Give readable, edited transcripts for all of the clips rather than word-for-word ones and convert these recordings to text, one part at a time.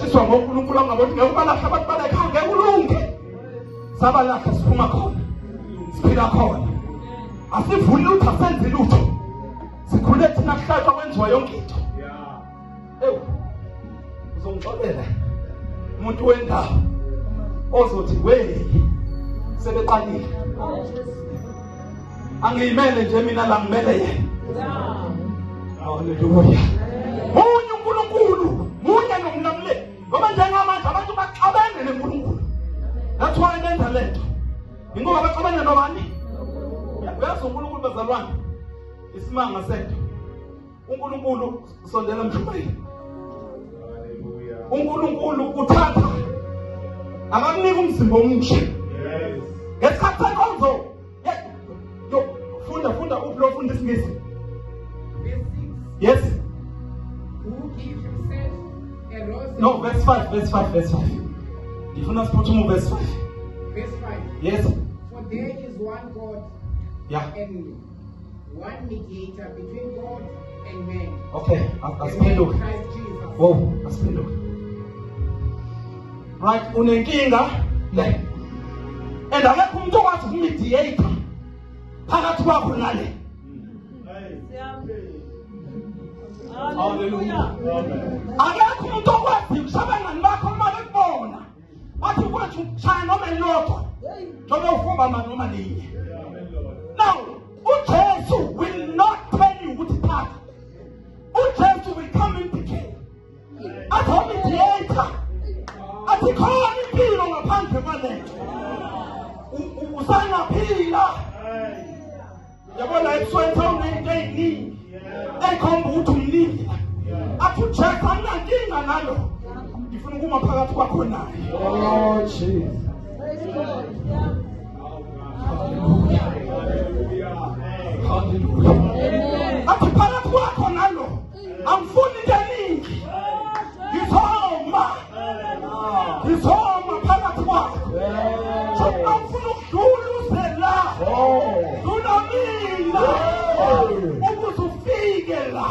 siswa ngoNkulunkulu angabona ngeke ubalahla abantu balekhaya ngeke ulunge. Sabalahla siphuma khona. Siphila khona. Asivuli lutho asenzi lutho. Sikhule thina kuhlatshwa kwenziwa yonke into. Ewu. Uzongixolela umuntu wendawo ozothi we sebeqalile. Angiyimele nje mina la ngimele yena. Haleluya. Munye uNkulunkulu, munye nomlamuli. Ngoba njengamanje abantu baxabene neNkulunkulu. That's why benza lento. Ingoba baxabene nobani? Uyazi uNkulunkulu bazalwane. Isimanga sento. uNkulunkulu sondela mhlawumbe. uNkulunkulu uthatha akakunika umzimba omusha. Ngesikhathi senkonzo. Funda ufunda isingisi. Yes. Who gives himself a rose? No, verse 5. Ngifuna siphuthuma verse 5. Verse 5. Yes. For there is one God. Yeah. And one mediator between God and man. Okay, The man Christ Jesus. Whoa, asiphenduka. Right, unenkinga le. And akekho umuntu okwazi ukumediator phakathi kwakho nale. Hallelujah. Akekho umuntu okwazi ukusabelana bakho uma bekubona. Bathi kwathi ukushaya noma elilodwa. Noma ufumba noma linye. Now, uJesu will not tell you ukuthi thatha. uJesu will come in between. Athi mediator. Athi khona impilo ngaphandle kwalento. Usangaphila. Yabona iswetha unenkingi. Ekhomba ukuthi umnini. Athi uJesu anankinga nalo. Ngifuna ukuma phakathi kwakho naye. Oh Jesus. Hallelujah. Athi phakathi kwakho nalo. Angifuni into eningi. Ngizoma phakathi kwakho. Ngoba ufuna ukudlula uzela. Unamina. Ukuze ufike la.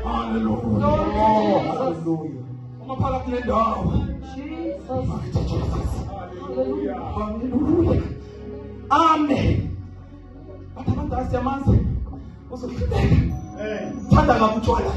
Hallelujah. Uma phakathi nendawo. Jesus. Hallelujah. Amen. Bathi abantu asiyamanzi. Uzohluleka. Thanda kakhulu utshwala.